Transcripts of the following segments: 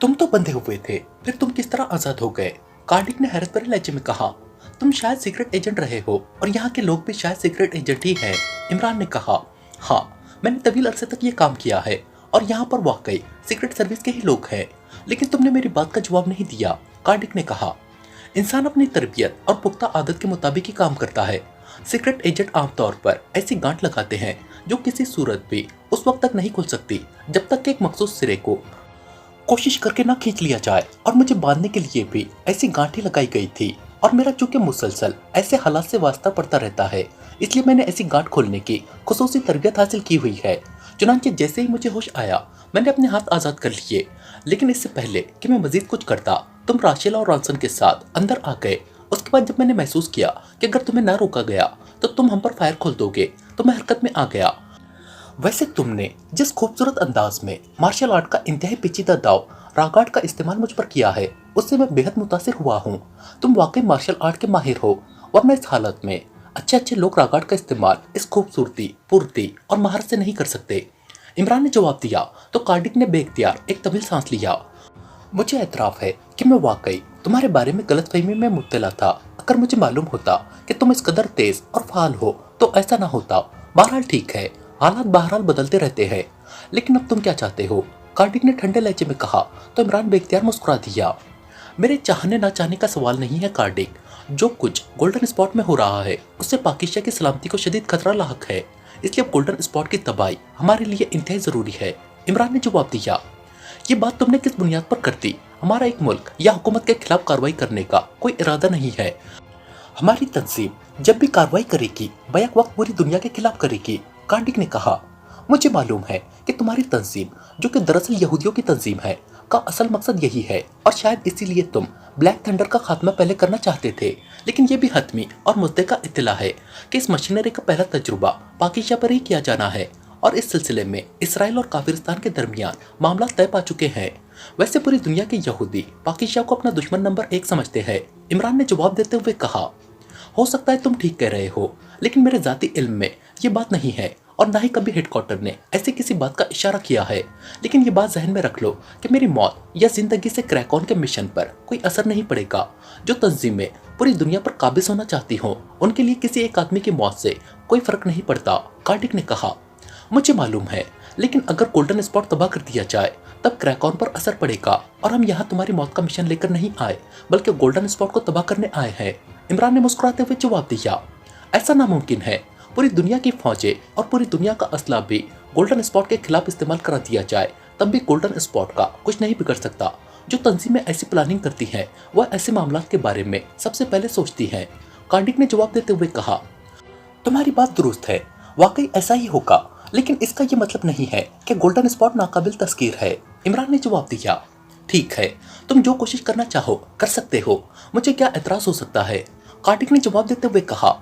तुम तो बंधे हुए थे, फिर तुम किस तरह आजाद हो गए? कार्डिक ने हैरत भरे लहजे में कहा। तुम शायद सीक्रेट एजेंट रहे हो और यहाँ के लोग भी शायद सीक्रेट एजेंट ही हैं। इमरान ने कहा, हाँ, मैंने तवील अरसे तक ये काम किया है और यहाँ पर वाकई सीक्रेट सर्विस के ही लोग हैं। लेकिन तुमने मेरी बात का जवाब नहीं दिया। कार्डिक ने कहा, इंसान अपनी तरबियत और पुख्ता आदत के मुताबिक ही काम करता है। सीक्रेट एजेंट आमतौर पर ऐसी गांठ लगाते हैं जो किसी सूरत भी उस वक्त तक नहीं खुल सकती जब तक कि एक मखसूस सिरे को कोशिश करके ना खींच लिया जाए। और मुझे बांधने के लिए भी ऐसी गांठी लगाई गई थी और मेरा चूंकि मुसलसल ऐसे हालात से वास्ता पड़ता रहता है, इसलिए मैंने ऐसी गांठ खोलने की खुसूसी तरबियत हासिल की हुई है। चुनांचे जैसे ही मुझे होश आया, मैंने अपने हाथ आजाद कर लिए। लेकिन इससे पहले कि मैं मजीद कुछ करता, तुम राशेला और रॉनसन के साथ अंदर आ गए। उसके बाद जब मैंने महसूस किया कि अगर तुम्हें ना रोका गया तो तुम हम पर फायर खोल दोगे, तो मैं हरकत में आ गया। वैसे तुमने जिस खूबसूरत अंदाज में मार्शल आर्ट का इंतहाई पेचीदा दाव रागाट का इस्तेमाल मुझ पर किया है, उससे मैं बेहद मुतासिर हुआ हूँ। तुम वाकई मार्शल आर्ट के माहिर हो, वरना इस हालत में अच्छे अच्छे लोग रागाट का इस्तेमाल इस खूबसूरती, फुर्ती और महारत से नहीं कर सकते। इमरान ने जवाब दिया तो कार्डिक ने बेख्तियार एक तवील सांस लिया। मुझे एतराफ़ है कि मैं वाकई तुम्हारे बारे में गलतफहमी में मुब्तला था। अगर मुझे मालूम होता कि तुम इस कदर तेज और फाल हो तो ऐसा ना होता। बहरहाल ठीक है, हालात बहरहाल बदलते रहते हैं। लेकिन अब तुम क्या चाहते हो? कार्डिक ने ठंडे लहजे में कहा तो इमरान बेख्तियार मुस्कुरा दिया। मेरे चाहने ना चाहने का सवाल नहीं है कार्डिक। जो कुछ गोल्डन स्पॉट में हो रहा है उससे पाकिस्तान की सलामती को शदीद खतरा लाक है, इसलिए अब गोल्डन स्पॉट की तबाही हमारे लिए इंतहाई जरूरी है। इमरान ने जवाब दिया, ये बात तुमने किस बुनियाद पर कर दी? हमारा एक मुल्क या हुकूमत के खिलाफ कार्रवाई करने का कोई इरादा नहीं है। हमारी तंजीम जब भी कार्रवाई करेगी बैक वक्त पूरी दुनिया के खिलाफ करेगी। कार्डिक ने कहा, मुझे मालूम है कि तुम्हारी तंजीम, जो कि दरअसल यहूदियों की तंजीम है, का असल मकसद यही है और शायद इसीलिए तुम ब्लैक थंडर का खात्मा पहले करना चाहते थे। लेकिन यह भी हतमी और मुद्दे इत्तला है कि इस मशीनरी का पहला तजुर्बा पाकिस्तान पर ही किया जाना है और इस सिलसिले में इसराइल और काफिरिस्तान के दरमियान मामला तय पा चुके हैं। वैसे पूरी दुनिया के यहूदी पाकिस्तान को अपना दुश्मन नंबर 1 समझते हैं। इमरान ने जवाब देते हुए कहा, हो सकता है तुम ठीक कह रहे हो, लेकिन मेरे जाती इल्म में ये बात नहीं है और ना ही कभी हेडक्वार्टर ने ऐसी किसी बात का इशारा किया है। लेकिन ये बात जहन में रख लो कि मेरी मौत या जिंदगी से क्रैक ऑन के मिशन पर कोई असर नहीं पड़ेगा। जो तंजीमें पूरी दुनिया पर काबिज होना चाहती हो, उनके लिए किसी एक आदमी की मौत से कोई फर्क नहीं पड़ता। कार्डिक ने कहा, मुझे मालूम है, लेकिन अगर गोल्डन स्पॉट तबाह कर दिया जाए तब क्रैक ऑन पर असर पड़ेगा और हम यहाँ तुम्हारी मौत का मिशन लेकर नहीं आए बल्कि गोल्डन स्पॉट को तबाह करने आए हैं। इमरान ने मुस्कुराते हुए जवाब दिया, ऐसा नामुमकिन है। पूरी दुनिया की फौजें और पूरी दुनिया का असला भी गोल्डन स्पॉट के खिलाफ इस्तेमाल करा दिया जाए तब भी गोल्डन स्पॉट का कुछ नहीं बिगड़ सकता। जो तंजीमें ऐसी प्लानिंग करती हैं वह ऐसे मामलों के बारे में सबसे पहले सोचती हैं। कार्डिक ने जवाब देते हुए कहा, तुम्हारी बात दुरुस्त है, वाकई ऐसा ही होगा, लेकिन इसका ये मतलब नहीं है कि गोल्डन स्पॉट नाकाबिल तस्कीर है। इमरान ने जवाब दिया, ठीक है, तुम जो कोशिश करना चाहो कर सकते हो, मुझे क्या एतराज हो सकता है? कार्डिक ने जवाब देते हुए कहा,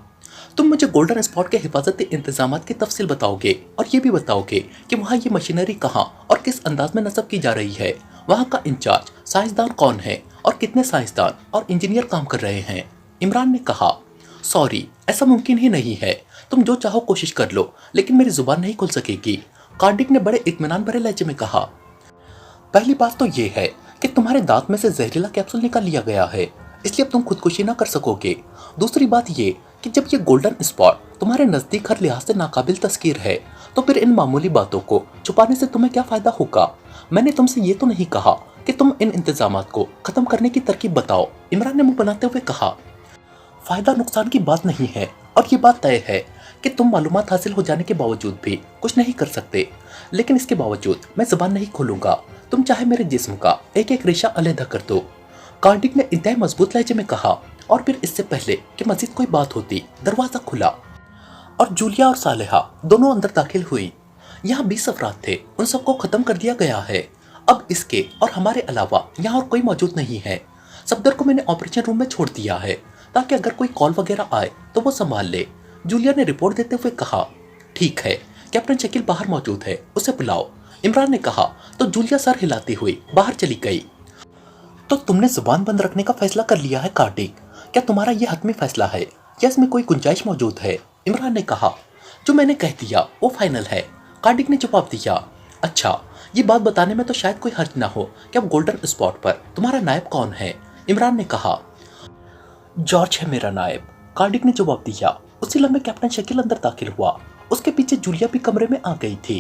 तुम मुझे गोल्डन स्पॉट के हिफाजती इंतजाम की तफसील बताओगे और ये भी बताओगे कि वहाँ ये मशीनरी कहाँ और किस अंदाज में नस्ब की जा रही है। वहाँ का इंचार्ज साइंसदान कौन है और कितने साइंसदान और इंजीनियर काम कर रहे हैं? इमरान ने कहा, सॉरी, ऐसा मुमकिन ही नहीं है। तुम जो चाहो कोशिश कर लो, लेकिन मेरी जुबान नहीं खुल सकेगी। कार्डिक ने बड़े इत्मीनान भरे लहजे में कहा, पहली बात तो ये है कि तुम्हारे दांत में से जहरीला कैप्सूल निकाल लिया गया है, इसलिए अब तुम खुदकुशी ना कर सकोगे। दूसरी बात ये कि जब ये गोल्डन स्पॉट तुम्हारे नज़दीक हर लिहाज से नाकाबिल तस्कीर है, तो फिर इन मामूली बातों को छुपाने से तुम्हें क्या फ़ायदा होगा? मैंने तुमसे ये तो नहीं कहा कि तुम इन इंतजामात को ख़त्म करने की तरकीब बताओ। इमरान ने मुंह बनाते हुए कहा, फ़ायदा नुकसान की बात नहीं है और ये बात तय है कि तुम मालूमात हासिल हो जाने के बावजूद भी कुछ नहीं कर सकते। लेकिन इसके बावजूद मैं ज़बान नहीं खोलूंगा। तुम चाहे मेरे जिस्म का एक एक रेशा अलहदा कर दो। कार्डिक ने इंतहाई मजबूत लहजे में कहा और फिर इससे पहले कि मजीद कोई बात होती, दरवाजा खुला और जूलिया और सालेहा दोनों अंदर दाखिल हुई। यहाँ 20 अफराद थे, उन सबको खत्म कर दिया गया है। अब इसके और हमारे अलावा यहाँ और कोई मौजूद नहीं है। सफदर को मैंने ऑपरेशन रूम में छोड़ दिया है ताकि अगर कोई कॉल वगैरह आए तो वो संभाल ले। जूलिया ने रिपोर्ट देते हुए कहा, ठीक है, कैप्टन शकील बाहर मौजूद है, उसे बुलाओ। इमरान ने कहा तो जूलिया सर हिलाती हुई बाहर चली गई। तो तुमने जुबान बंद रखने का फैसला कर लिया है कार्डिक? क्या तुम्हारा यह हतमी फैसला है या इसमें कोई गुंजाइश मौजूद है? इमरान ने कहा, जो मैंने कह दिया वो फाइनल है। कार्डिक ने जवाब दिया, अच्छा, ये बात बताने में तो शायद कोई हर्ज ना हो कि अब गोल्डन स्पॉट पर तुम्हारा नायब कौन है। इमरान ने कहा। जॉर्ज है मेरा नायब, कार्डिक ने जवाब दिया। उसी लम्हे कैप्टन शकील अंदर दाखिल हुआ। उसके पीछे जूलिया भी कमरे में आ गई थी।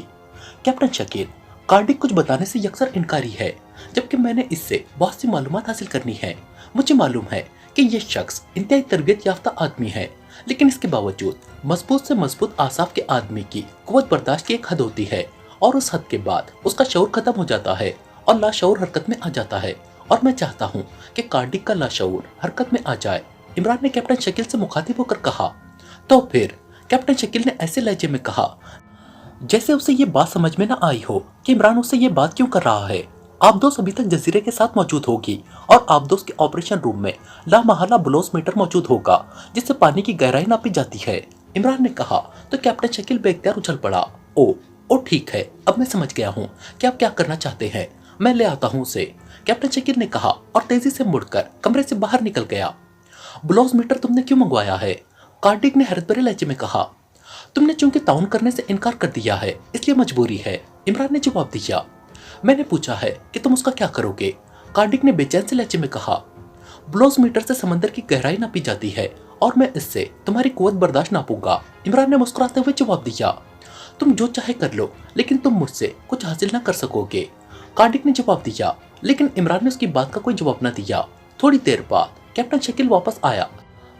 कैप्टन शकील, कार्डिक कुछ बताने से यकसर इनकारी है, जबकि मैंने इससे बहुत सी मालूमात हासिल करनी है। मुझे मालूम है कि यह शख्स इंतहाई तरबियत याफ्ता आदमी है, लेकिन इसके बावजूद मजबूत से मजबूत आसाफ के आदमी की कुव्वत बर्दाश्त की एक हद होती है, और उस हद के बाद उसका शऊर खत्म हो जाता है और लाशऊर हरकत में आ जाता है। और मैं चाहता हूँ कि कार्डिक का लाशऊर हरकत में आ जाए। इमरान ने कैप्टन शकील से मुखातिब होकर कहा। तो फिर कैप्टन शकील ने ऐसे लहजे में कहा जैसे उसे ये बात समझ में न आई हो कि इमरान उससे ये बात क्यों कर रहा है। आप दोस्त अभी तक जजीरे के साथ मौजूद होगी और आप दोस्त के ऑपरेशन रूम में लामहला ब्लोस मीटर मौजूद होगा, जिससे पानी की गहराई नापी जाती है। इमरान ने कहा तो कैप्टन शकील बेख्तियार उछल पड़ा। ओ ठीक है, अब मैं समझ गया हूँ कि आप क्या करना चाहते हैं। मैं ले आता हूँ उसे, कैप्टन शकील ने कहा और तेजी से मुड़कर कमरे से बाहर निकल गया। ब्लोस मीटर तुमने क्यों मंगवाया है? कार्डिक ने हैरत भरे लहजे में कहा। तुमने चूंकि ताउन करने से इनकार कर दिया है, इसलिए मजबूरी है, इमरान ने जवाब दिया। मैंने पूछा है कि तुम उसका क्या करोगे? कार्डिक ने बेचैन से लहजे में कहा। ब्लोस मीटर से समंदर की गहराई नापी जाती है और मैं इससे तुम्हारी कुव्वत बर्दाश्त नापूंगा, इमरान ने मुस्कुराते हुए जवाब दिया। तुम जो चाहे कर लो, लेकिन तुम मुझसे कुछ हासिल न कर सकोगे, कार्डिक ने जवाब दिया। लेकिन इमरान ने उसकी बात का कोई जवाब न दिया। थोड़ी देर बाद कैप्टन शकील वापस आया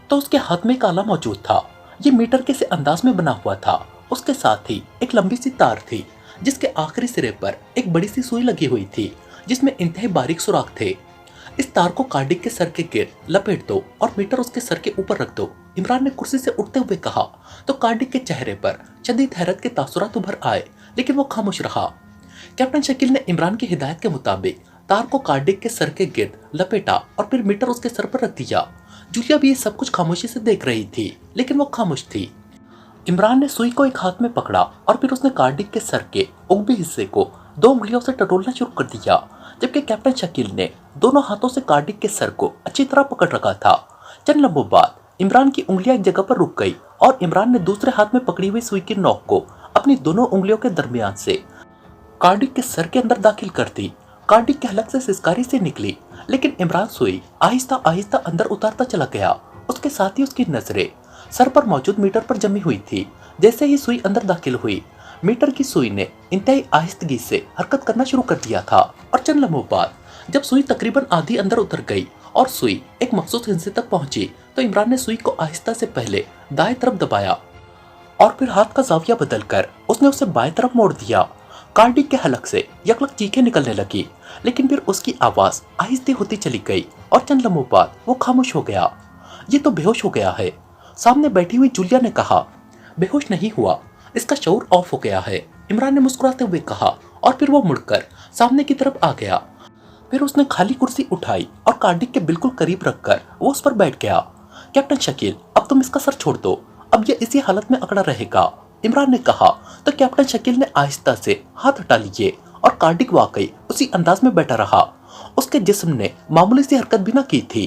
तो उसके हाथ में एक आला मौजूद था। ये मीटर के से अंदाज में बना हुआ था। उसके साथ ही एक लंबी सी तार थी, जिसके आखिरी सिरे पर एक बड़ी सी सुई लगी हुई थी, जिसमें इंतहाई बारीक सुराख थे। इस तार को कार्डिक के सर के गिर्द लपेट दो और मीटर उसके सर के ऊपर रख दो, इमरान ने कुर्सी से उठते हुए कहा। तो कार्डिक के चेहरे पर शदीद हैरत के तासुरात उभर आए, लेकिन वो खामोश रहा। कैप्टन शकील ने इमरान की हिदायत के मुताबिक तार को कार्डिक के सर के गिर्द लपेटा और फिर मीटर उसके सर पर रख दिया। जूलिया भी ये सब कुछ खामोशी से देख रही थी, लेकिन वो खामोश थी। इमरान ने सुई को एक हाथ में पकड़ा और फिर उसने कार्डिक के सर के उगबे हिस्से को 2 उंगलियों से टटोलना शुरू कर दिया, जबकि कैप्टन शकील ने दोनों हाथों से कार्डिक के सर को अच्छी तरह पकड़ रखा था। चंद लम्हों बाद इमरान की उंगलियां एक जगह पर रुक गई और इमरान ने दूसरे हाथ में पकड़ी हुई सुई की नोक को अपनी दोनों उंगलियों के दरमियान से कार्डिक के सर के अंदर दाखिल कर दी। कार्डिक के हलक से सिसकारी से निकली, लेकिन इमरान सुई आहिस्ता आहिस्ता अंदर उतारता चला गया। उसके साथ ही उसकी नजरें सर पर मौजूद मीटर पर जमी हुई थी। जैसे ही सुई अंदर दाखिल हुई, मीटर की सुई ने इंतहाई आहिस्तगी से हरकत करना शुरू कर दिया था और चंद लम्हों बाद जब सुई तकरीबन आधी अंदर उतर गई और सुई एक मखसूस हिस्से तक पहुंची, तो इमरान ने सुई को आहिस्ता से पहले दाएं तरफ दबाया और फिर हाथ का जाविया बदलकर उसने उसे बाएं तरफ मोड़ दिया। कार्डिक के हलक से यकलक चीखें निकलने लगी, लेकिन फिर उसकी आवाज आहिस्ते होती चली गई और चंद लम्हों बाद वो खामोश हो गया। ये तो बेहोश हो गया है, सामने बैठी हुई जूलिया ने कहा। बेहोश नहीं हुआ, इसका शऊर ऑफ हो गया है, इमरान ने मुस्कुराते हुए कहा और फिर वो मुड़कर सामने की तरफ आ गया। फिर उसने खाली कुर्सी उठाई और कार्डिक के बिल्कुल करीब रखकर वो उस पर बैठ गया। कैप्टन शकील, अब तुम इसका सर छोड़ दो, अब ये इसी हालत में अकड़ा रहेगा, इमरान ने कहा। तो कैप्टन शकील ने आहिस्ता से हाथ हटा लिए और कार्डिक वाकई उसी अंदाज में बैठा रहा। उसके जिस्म ने मामूली सी हरकत भी न की थी।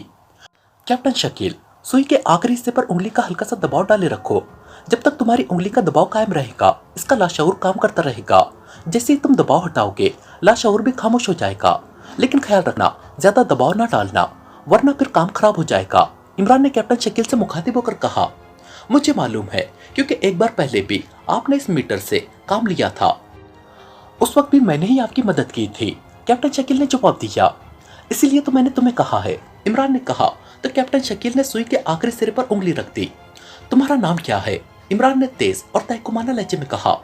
कैप्टन शकील, सुई के आखिरी हिस्से पर उंगली का हल्का सा दबाव डाले रखो। जब तक तुम्हारी उंगली का दबाव कायम रहेगा, इसका लाशऊर काम करता रहेगा। जैसे ही तुम दबाव हटाओगे, लाशऊर भी खामोश हो जाएगा। लेकिन ख्याल रखना, ज्यादा दबाव ना डालना, वरना फिर काम खराब हो जाएगा, इमरान ने कैप्टन शकील से मुखातिब होकर कहा। मुझे मालूम है, क्योंकि एक बार पहले भी आपने इस मीटर से काम लिया था। उस वक्त भी मैंने ही आपकी मदद की थी, कैप्टन शकील ने जवाब दिया। इसीलिए तो मैंने तुम्हें कहा है, इमरान ने कहा। तो कैप्टन शकील ने सुई के आखिरी सिरे पर उंगली रख दी। तुम्हारा नाम क्या है? इमरान ने तेज और तहकुमाना लहजे में कहा।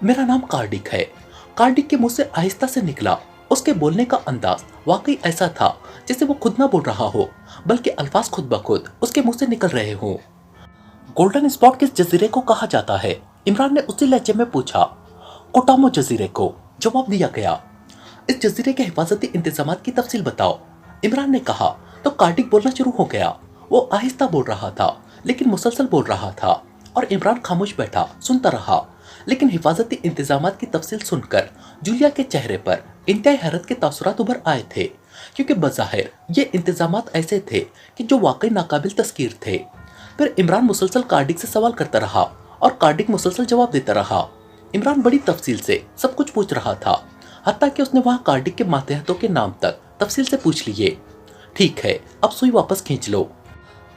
मेरा नाम कार्डिक है, कार्डिक के मुंह से आहिस्ता से निकला। उसके बोलने का अंदाज वाकई ऐसा था जैसे वो खुद ना बोल रहा हो, बल्कि अल्फाज खुद ब खुद उसके मुंह से निकल रहे हो। गोल्डन स्पॉट किस जजीरे को कहा जाता है? इमरान ने उसी लहजे में पूछा। कोटामो जजीरे को, जवाब दिया गया। इस जजीरे के हिफाजती इंतजामात की तफसील बताओ, इमरान ने कहा। तो कार्डिक बोलना शुरू हो गया। वो आहिस्ता बोल रहा था, लेकिन मुसलसल बोल रहा था और इमरान खामोश बैठा सुनता रहा। लेकिन हिफाजती इंतजामात की तफसील सुनकर जूलिया के चेहरे पर इंतहाई हैरत के तासुरात उभर आए थे, क्योंकि बज़ाहिर ये इंतजामात ऐसे थे कि जो वाकई नाकाबिल तस्कीर थे। फिर इमरान मुसलसल कार्डिक से सवाल करता रहा और कार्डिक मुसलसल जवाब देता रहा। इमरान बड़ी तफसील से सब कुछ पूछ रहा था। हत्ता कि उसने वहां कार्डिक के मातहतों के नाम तक तफसील से पूछ लिए। ठीक है, अब सुई वापस खींच लो।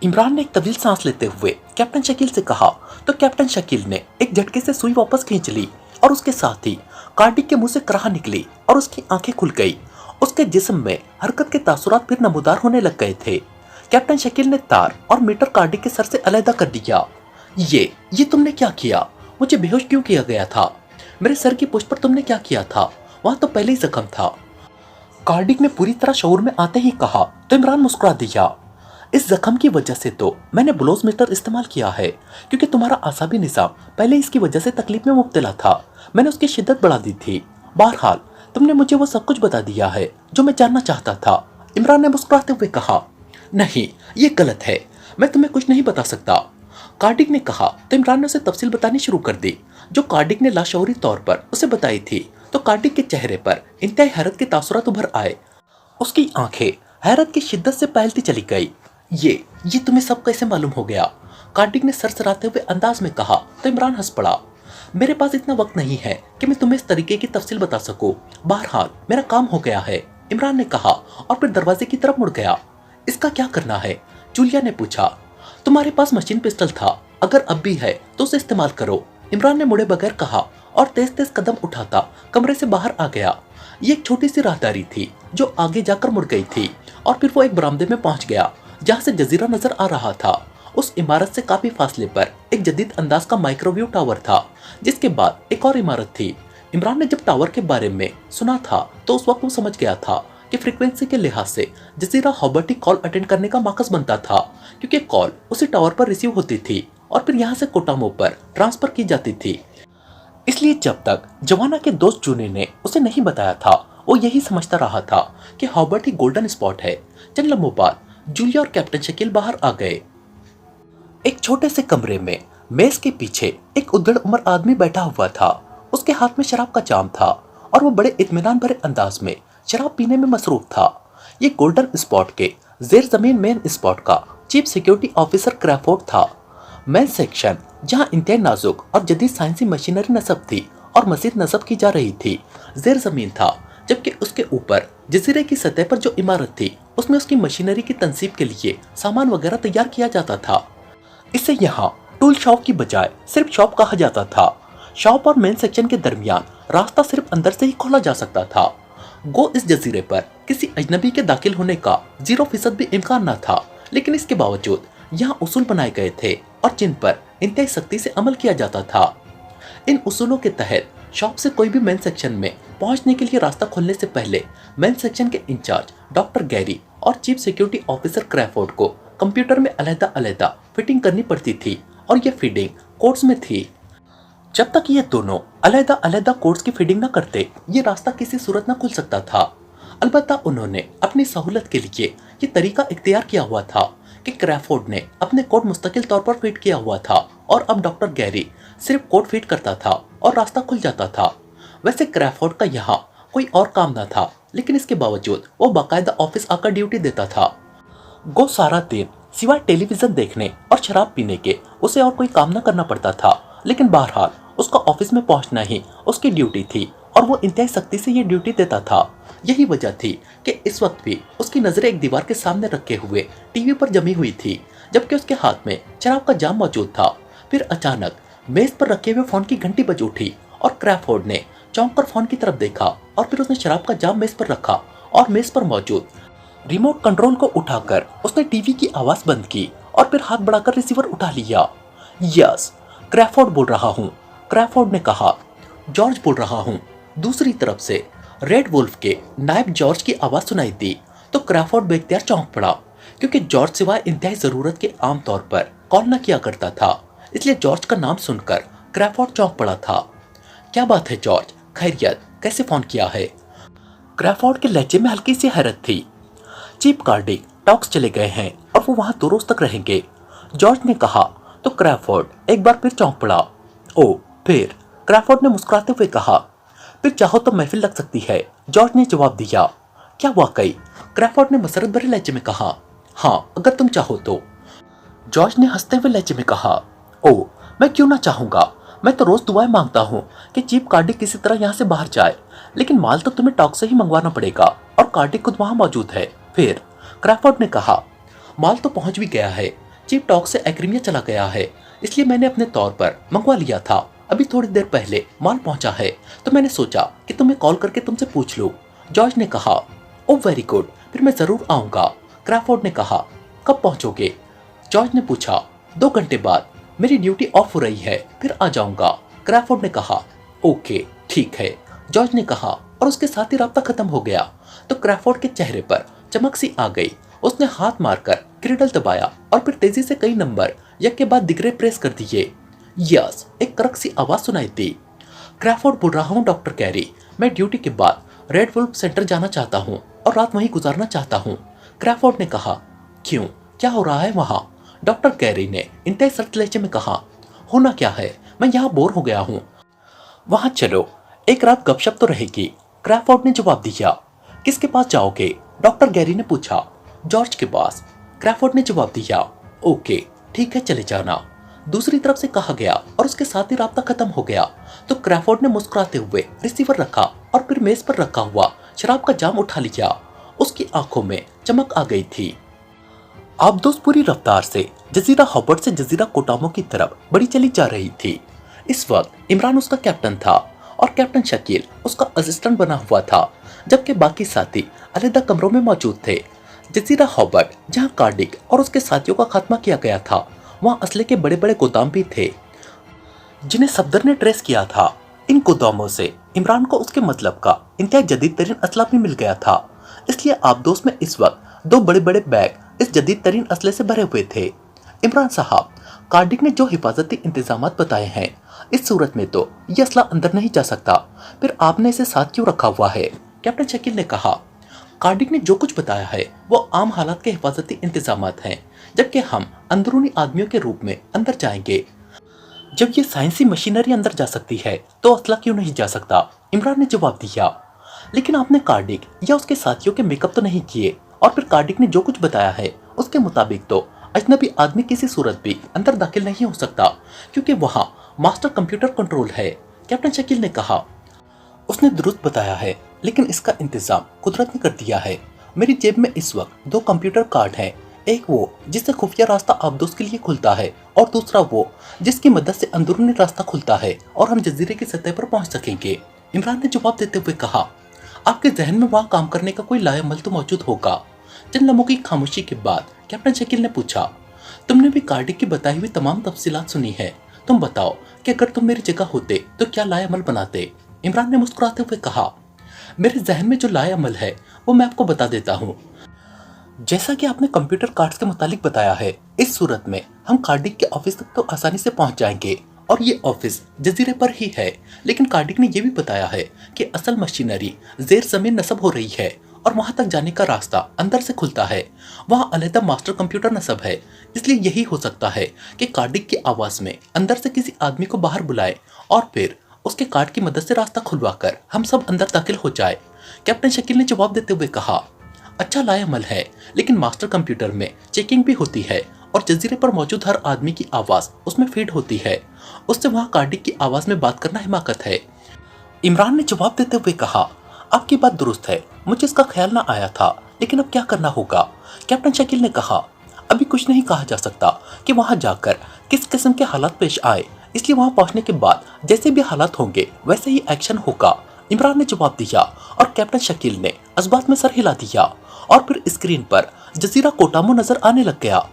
इमरान ने एक तवील सांस लेते हुए कैप्टन शकील से कहा तो कैप्टन शकील ने एक झटके से सुई वापस खींच ली और उसके साथ ही कार्डिक के मुंह से कराह निकली और उसकी आंखें खुल गई। उसके जिस्म में हरकत के तासुरात फिर नमूदार होने लग गए थे। कैप्टन शकील ने तार और मीटर कार्डिक के सर से अलहदा कर दिया। ये तुमने क्या किया? मुझे बेहोश क्यों किया गया था? मेरे सर की पुष्ट पर तुमने क्या किया था? वहां तो पहले ही जख्म था। कार्डिक ने पूरी तरह शऊर में आते ही कहा तो इमरान मुस्कुरा दिया। इस जख्म की वजह से तो मैंने ब्लोज मीटर इस्तेमाल किया है, क्योंकि तुम्हारा आसाबी निजाम पहले इसकी वजह से तकलीफ में मुब्तला था। मैंने उसकी शिद्दत बढ़ा दी थी। बहरहाल तुमने मुझे वो सब कुछ बता दिया है जो मैं जानना चाहता था। इमरान ने मुस्कुराते हुए कहा, नहीं, ये गलत है, मैं तुम्हें कुछ नहीं बता सकता। कार्डिक ने कहा तो इमरान ने उसे तफसील बतानी शुरू कर दी जो कार्डिक ने लाशऊरी तौर पर उसे बताई थी। तो कार्डिक के चेहरे पर इंतहाई हैरत के तासुरात उभर आए। उसकी आंखें हैरत की शिद्दत से फैलती चली गई। ये तुम्हें सब कैसे मालूम हो गया? कार्डिक ने सरसराते हुए अंदाज में कहा तो इमरान हंस पड़ा। मेरे पास इतना वक्त नहीं है कि मैं तुम्हें इस तरीके की तफसील बता सकूं। बहरहाल मेरा काम हो गया है, इमरान ने कहा और फिर दरवाजे की तरफ मुड़ गया। इसका क्या करना है? जूलिया ने पूछा। तुम्हारे पास मशीन पिस्टल था, अगर अब भी है तो उसे इस्तेमाल करो, इमरान ने मुड़े बगैर कहा और तेज तेज कदम उठाता कमरे से बाहर आ गया। ये एक छोटी सी राहदारी थी जो आगे जाकर मुड़ गई थी और फिर वो एक बरामदे में पहुंच गया जहां से जजीरा नजर आ रहा था। उस इमारत से काफी फासले पर एक जदीद अंदाज का माइक्रोवेव टावर था, जिसके बाद एक और इमारत थी। इमरान ने जब टावर के बारे में सुना था तो उस वक्त वो समझ गया था कि फ्रीक्वेंसी के लिहाज से जजीरा हॉबर्टी कॉल अटेंड करने का मकसद बनता था, क्योंकि कॉल उसी टावर पर रिसीव होती थी और फिर यहाँ से कोटामो पर ट्रांसफर की जाती थी। इसलिए जब तक जवाना के दोस्त जूने ने उसे नहीं बताया था वो यही समझता रहा था कि हॉबर्टी गोल्डन स्पॉट है। चंद लम्हों बाद जूलिया और कैप्टन शकील बाहर आ गए। एक छोटे से कमरे में मेज के पीछे एक उद्दड़ उम्र आदमी बैठा हुआ था। उसके हाथ में शराब का जाम था और वो बड़े इत्मीनान भरे अंदाज में शराब पीने में मसरूफ था। ये गोल्डन स्पॉट के जेर जमीन मेन स्पॉट का चीफ सिक्योरिटी ऑफिसर क्रैफोर्ड था। मेन सेक्शन जहां इंतहाई नाजुक और जदीद साइंसी मशीनरी नस्ब थी और मजीद नस्ब की जा रही थी, जेर जमीन था, जबकि उसके ऊपर जजीरे की सतह पर जो इमारत थी उसमें उसकी मशीनरी की तनसीब के लिए सामान वगैरह तैयार किया जाता था। इसे यहाँ टूल शॉप की बजाय सिर्फ शॉप कहा जाता था। शॉप और मेन सेक्शन के दरमियान रास्ता सिर्फ अंदर से ही खोला जा सकता था। गो इस जजीरे पर किसी अजनबी के दाखिल होने का 0% भी इम्कान न था, लेकिन इसके बावजूद यहाँ उसूल बनाए गए थे और जिन पर इंतहाई सख्ती से अमल किया जाता था। इन उसूलों के तहत शॉप से कोई भी मेन सेक्शन में पहुंचने के लिए रास्ता खोलने से पहले मेन सेक्शन के इंचार्ज डॉक्टर गैरी और चीफ सिक्योरिटी ऑफिसर क्रैफोर्ड को कंप्यूटर में अलग-अलग फिटिंग करनी पड़ती थी और ये फीडिंग कोड्स में थी। जब तक ये दोनों अलग-अलग कोड्स की फीडिंग न करते ये रास्ता किसी सूरत न खुल सकता था। अलबत्ता उन्होंने अपनी सहूलत के लिए ये तरीका इख्तियार किया हुआ था कि क्रैफोर्ड ने अपने कोड मुस्तकिल तौर पर फीड किया हुआ था और अब डॉक्टर गैरी सिर्फ कोड फीड करता था और रास्ता खुल जाता था। वैसे क्रैफोर्ड का यहाँ कोई और काम न था, लेकिन इसके बावजूद वो बाकायदा ऑफिस आकर ड्यूटी देता था। गो सारा दिन सिवाय टेलीविजन देखने और शराब पीने के उसे और कोई काम न करना पड़ता था, लेकिन बहरहाल उसका ऑफिस में पहुंचना ही उसकी ड्यूटी थी और वो इंतहाई सख्ती से ये ड्यूटी देता था। यही वजह थी कि इस वक्त भी उसकी नजरें एक दीवार के सामने रखे हुए टीवी पर जमी हुई थी, जबकि उसके हाथ में शराब का जाम मौजूद था। फिर अचानक मेज पर रखे हुए फोन की घंटी बज उठी और क्रैफोर्ड ने चौंक कर फोन की तरफ देखा और फिर उसने शराब का जाम मेज पर रखा और मेज पर मौजूद रिमोट कंट्रोल को उठाकर उसने टीवी की आवाज बंद की और फिर हाथ बढ़ाकर रिसीवर उठा लिया। यस, क्रैफोर्ड बोल रहा हूँ, क्रैफोर्ड ने कहा। जॉर्ज बोल रहा हूँ। दूसरी तरफ से रेड वुल्फ के नायब जॉर्ज की आवाज सुनाई दी तो क्रैफोर्ड बेख्तियार चौंक पड़ा, क्योंकि जॉर्ज सिवाय इंतहाई जरूरत के आम तौर पर कॉल न किया करता था। इसलिए जॉर्ज का नाम सुनकर क्रैफोर्ड चौंक पड़ा था। क्या बात है जॉर्ज, खैरियत, कैसे फोन किया है? क्रैफोर्ड के लहजे में हल्की सी हैरत थी। चीफ कार्डिक टॉक्स चले गए हैं और वो वहां 2 रोज तक रहेंगे, जॉर्ज ने कहा तो क्रैफोर्ड एक बार फिर चौंक पड़ा। ओ फिर? क्रैफोर्ड ने मुस्कुराते हुए कहा। फिर चाहो तो महफिल लग सकती है, जॉर्ज ने जवाब दिया। क्या वाकई? क्रैफोर्ड ने मसरत भरे लहजे में कहा। हाँ, अगर तुम चाहो तो, जॉर्ज ने हंसते हुए लहजे में कहा। ओ, मैं क्यों ना चाहूंगा, मैं तो रोज दुआएं मांगता हूँ कि चीफ कार्डिक किसी तरह यहाँ से बाहर जाए, लेकिन माल तो तुम्हें टॉक से ही मंगवाना पड़ेगा और कार्डिक खुद वहाँ मौजूद है। फिर क्रैफोर्ड ने कहा, माल तो पहुंच भी गया है, चीफ टॉक से एक्रीमिया चला गया है, इसलिए मैंने अपने तौर पर मंगवा लिया था। अभी थोड़ी देर पहले माल पहुंचा है, तो मैंने सोचा कि तुम्हें कॉल करके तुमसे पूछ लूं। जॉर्ज ने कहा, ओह वेरी गुड, फिर मैं जरूर आऊंगा। क्रैफोर्ड ने कहा, कब पहुंचोगे? जॉर्ज ने पूछा, 2 घंटे बाद, मेरी ड्यूटी ऑफ हो रही है, फिर आ जाऊंगा। क्रैफोर्ड ने कहा, ओके ठीक है। जॉर्ज ने कहा, और उसके साथ ही राब्ता खत्म हो गया। तो क्रैफोर्ड के चेहरे पर चमक सी आ गई। उसने हाथ मारकर क्रिडल दबाया और फिर तेजी से कई नंबर एक के बाद दिगरे प्रेस कर दिए। यस, एक करक सी आवाज सुनाई दी। क्रैफोर्ड बोल रहा हूँ डॉक्टर कैरी, मैं ड्यूटी के बाद रेड वुल्फ सेंटर जाना चाहता हूँ और रात वहीं गुजारना चाहता हूँ। क्रैफोर्ड ने कहा, क्यों, क्या हो रहा है वहाँ? डॉक्टर कैरी ने इंतहा सख्त लहजे में कहा, होना क्या है, मैं यहाँ बोर हो गया हूँ। वहाँ चलो, एक रात गपशप तो रहेगी। क्रैफोर्ड ने जवाब दिया। किसके पास जाओगे? डॉक्टर गैरी ने पूछा। जॉर्ज के पास, क्रैफोर्ड ने जवाब दिया। ओके ठीक है, चले जाना। दूसरी तरफ से कहा गया और उसके साथ ही राब्ता खत्म हो गया। तो क्रैफोर्ड ने मुस्कुराते हुए रिसीवर रखा और फिर मेज पर रखा हुआ शराब का जाम उठा लिया। उसकी आंखों में चमक आ गई थी। आबदोस पूरी रफ्तार से जजीरा हॉबर्ट से जजीरा कोटामो की तरफ बढ़ी चली जा रही थी। इस वक्त इमरान उसका कैप्टन था और कैप्टन शकील उसका असिस्टेंट बना हुआ था, जबकि बाकी साथी अलग कमरों में मौजूद थे। जजीरा हॉबर्ट, जहां कार्डिक और उसके साथियों का खात्मा किया गया था, वहां असले के बड़े बड़े गोदाम भी थे जिन्हें सफदर ने ट्रेस किया था। इन गोदामों से इमरान को उसके मतलब का इंतहा जदीद तरीन असला भी मिल गया था, इसलिए आबदोस में इस वक्त 2 बड़े बड़े बैग इस जदीद तरीन असले से भरे हुए थे। इमरान साहब, कार्डिक ने जो हिफाजती इंतजाम बताए हैं, इस सूरत में तो ये असला अंदर नहीं जा सकता, फिर आपने इसे साथ क्यों रखा हुआ है? कैप्टन शकील ने कहा, कार्डिक ने जो कुछ बताया है वो आम हालात के हिफाजती इंतजाम हैं, जबकि हम अंदरूनी आदमियों के रूप में अंदर जाएंगे। जब ये साइंसी मशीनरी अंदर जा सकती है तो असला क्यों नहीं जा सकता? इमरान ने जवाब दिया। लेकिन आपने कार्डिक या उसके साथियों के मेकअप तो नहीं किए, और फिर कार्डिक ने जो कुछ बताया है उसके मुताबिक तो अजनबी आदमी किसी सूरत भी अंदर दाखिल नहीं हो सकता, क्योंकि वहां मास्टर कंप्यूटर कंट्रोल है। कैप्टन शकील ने कहा, उसने दुरुस्त बताया है, लेकिन इसका इंतजाम कुदरत ने कर दिया है। मेरी जेब में इस वक्त 2 कंप्यूटर कार्ड हैं, एक वो जिससे खुफिया रास्ता आबदोस के लिए खुलता है और दूसरा वो जिसकी मदद से अंदरूनी रास्ता खुलता है और हम जजीरे की सतह पर पहुंच सकेंगे। इमरान ने जवाब देते हुए कहा, आपके जहन में वहाँ काम करने का कोई लायमल तो मौजूद होगा। चंद लम्हों की खामोशी के बाद कैप्टन शकील ने पूछा, तुमने भी कार्डिक की बताई हुई तमाम तफसीलात सुनी है, तुम बताओ कि अगर तुम मेरी जगह होते तो क्या लायमल बनाते? इमरान ने मुस्कुराते हुए कहा, मेरे जहन में जो लायमल है वो मैं आपको बता देता हूँ। जैसा कि आपने कंप्यूटर कार्ड्स के मुतालिक बताया है, इस सूरत में हम कार्डिक के ऑफिस तक तो आसानी से पहुंच जाएंगे और ये ऑफिस जजीरे पर ही है। लेकिन कार्डिक ने यह भी बताया है कि असल मशीनरी जेर जमीन नस्ब हो रही है और वहां तक जाने का रास्ता अंदर से खुलता है। वहां अलहदा मास्टर कंप्यूटर नस्ब है, इसलिए यही हो सकता है कि कार्डिक की आवाज में अंदर से किसी आदमी को बाहर बुलाए और फिर उसके कार्ड की मदद से रास्ता खुलवाकर हम सब अंदर दाखिल हो जाए। कैप्टन शकील ने जवाब देते हुए कहा, अच्छा लायमल है, लेकिन मास्टर कंप्यूटर में चेकिंग भी होती है और जजीरे पर मौजूद हर आदमी की आवाज उसमें फीड होती है, उससे वहां कार्डिक की आवाज में बात करना हिमाकत है। इमरान ने जवाब देते हुए कहा, आपकी बात दुरुस्त है, मुझे इसका ख्याल ना आया था, लेकिन अब क्या करना होगा? कैप्टन शकील ने कहा, अभी कुछ नहीं कहा जा सकता कि वहां जाकर किस किस्म के हालात पेश आए, इसलिए वहां पहुंचने के बाद जैसे भी हालात होंगे वैसे ही एक्शन होगा। इमरान ने जवाब दिया और कैप्टन शकील ने असबात में सर हिला दिया और फिर स्क्रीन पर जजीरा कोटामो नजर आने लग गया।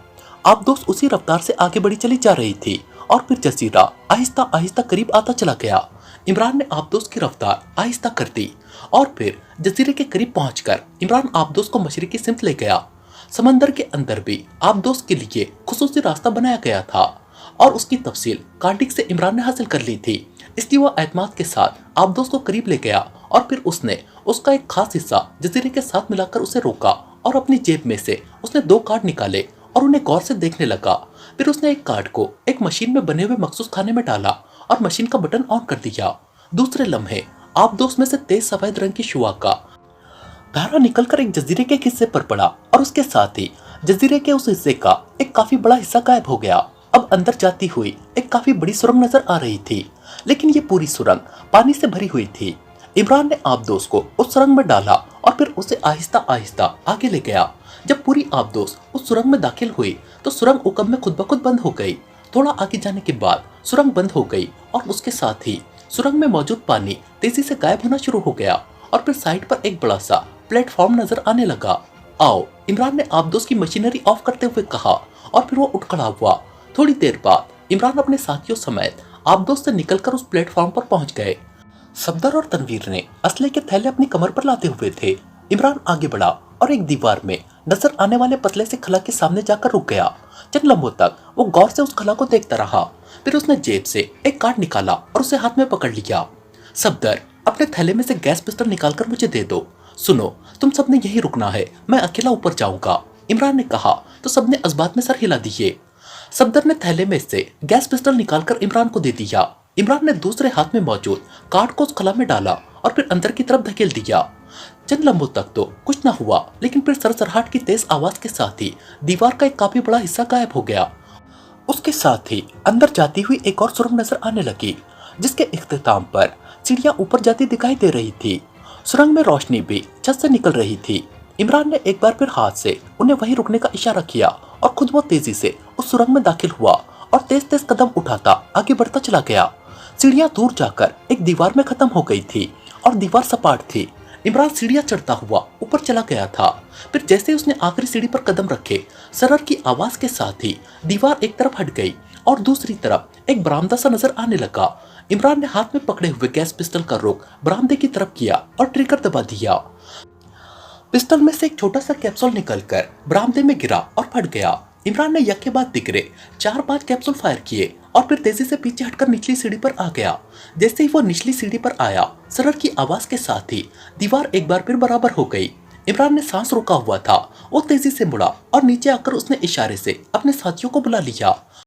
आबदोस उसी रफ्तार से आगे बढ़ी चली जा रही थी और फिर जजीरा आहिस्ता आहिस्ता करीब आता चला गया। इमरान ने आबदोस की रफ्तार आहिस्ता कर दी और फिर जजीरे के करीब पहुंचकर इमरान आबदोस को मशरिकी सिमत ले गया। समंदर के अंदर भी आबदोस के लिए खुसूसी रास्ता बनाया गया था और उसकी तफसील कार्डिक से इमरान ने हासिल कर ली थी, इसलिए वह एतमाद के साथ आबदोस को करीब ले गया और फिर उसने उसका एक खास हिस्सा जजीरे के साथ मिलाकर उसे रोका और अपनी जेब में से उसने 2 कार्ड निकाले और उन्हें गौर से देखने लगा। फिर उसने एक कार्ड को एक मशीन में बने हुए मखसूस खाने में डाला और मशीन का बटन ऑन कर दिया। दूसरे लम्हे आबदोस में से तेज सफेद रंग की शुआ का धारा निकलकर एक जजीरे के हिस्से पर पड़ा और उसके साथ ही जजीरे के उस हिस्से का एक काफी बड़ा हिस्सा गायब हो गया। अब अंदर जाती हुई एक काफी बड़ी सुरंग नजर आ रही थी, लेकिन ये पूरी सुरंग पानी से भरी हुई थी। इमरान ने आबदोस को उस सुरंग में डाला और फिर उसे आहिस्ता आहिस्ता आगे ले गया। जब पूरी आबदोस उस सुरंग में दाखिल हुई तो सुरंग उकब में खुद ब खुद बंद हो गई। थोड़ा आगे जाने के बाद सुरंग बंद हो गई और उसके साथ ही सुरंग में मौजूद पानी तेजी से गायब होना शुरू हो गया और फिर साइड पर एक बड़ा सा प्लेटफॉर्म नजर आने लगा। आओ, इमरान ने आबदोस की मशीनरी ऑफ करते हुए कहा और फिर वो उठ खड़ा हुआ। थोड़ी देर बाद इमरान अपने साथियों समेत आबदोस से निकलकर उस प्लेटफॉर्म पर पहुंच गए। सफदर और तनवीर ने असले के थैले अपनी कमर पर लाते हुए थे। इमरान आगे बढ़ा और एक दीवार में नजर आने वाले पतले से खला के सामने जाकर रुक गया। चंद लम्हों तक वो गौर से उस खला को देखता रहा। फिर उसने जेब से एक कार्ड निकाला और उसे हाथ में पकड़ लिया। सफदर, अपने थैले में से गैस पिस्टल निकालकर मुझे दे दो। सुनो, तुम सबने यही रुकना है, मैं अकेला ऊपर जाऊंगा, इमरान ने कहा तो सबने इस्बात में सर हिला दिए। सफदर ने थैले में से गैस पिस्टल निकालकर इमरान को दे दिया। इमरान ने दूसरे हाथ में मौजूद कार्ड को उस खला में डाला और फिर अंदर की तरफ धकेल दिया। चंद लम्हों तक तो कुछ न हुआ, लेकिन फिर सरसराहट की तेज आवाज के साथ ही दीवार का एक काफी बड़ा हिस्सा गायब हो गया। उसके साथ ही अंदर जाती हुई एक और सुरंग नजर आने लगी, जिसके इख्तिताम पर सीढ़ियां ऊपर जाती दिखाई दे रही थी। सुरंग में रोशनी भी छत से निकल रही थी। इमरान ने एक बार फिर हाथ से उन्हें वहीं रुकने का इशारा किया और खुद वो तेजी से उस सुरंग में दाखिल हुआ और तेज तेज कदम उठाता आगे बढ़ता चला गया। सीढ़ियां दूर जाकर एक दीवार में खत्म हो गई थी और दीवार सपाट थी। इमरान सीढ़ियां चढ़ता हुआ ऊपर चला गया था। फिर जैसे ही उसने आखिरी सीढ़ी पर कदम रखे, सरर की आवाज के साथ ही दीवार एक तरफ हट गई और दूसरी तरफ एक बरामदा सा नजर आने लगा। इमरान ने हाथ में पकड़े हुए गैस पिस्टल का रुख बरामदे की तरफ किया और ट्रिगर दबा दिया। पिस्टल में से एक छोटा सा कैप्सूल निकलकर बरामदे में गिरा और फट गया। इमरान ने यक के बाद दिगरे 4-5 कैप्सूल फायर किए और फिर तेजी से पीछे हटकर निचली सीढ़ी पर आ गया। जैसे ही वो निचली सीढ़ी पर आया, सरर की आवाज के साथ ही दीवार एक बार फिर बराबर हो गई। इमरान ने सांस रोका हुआ था, वो तेजी से मुड़ा और नीचे आकर उसने इशारे से अपने साथियों को बुला लिया।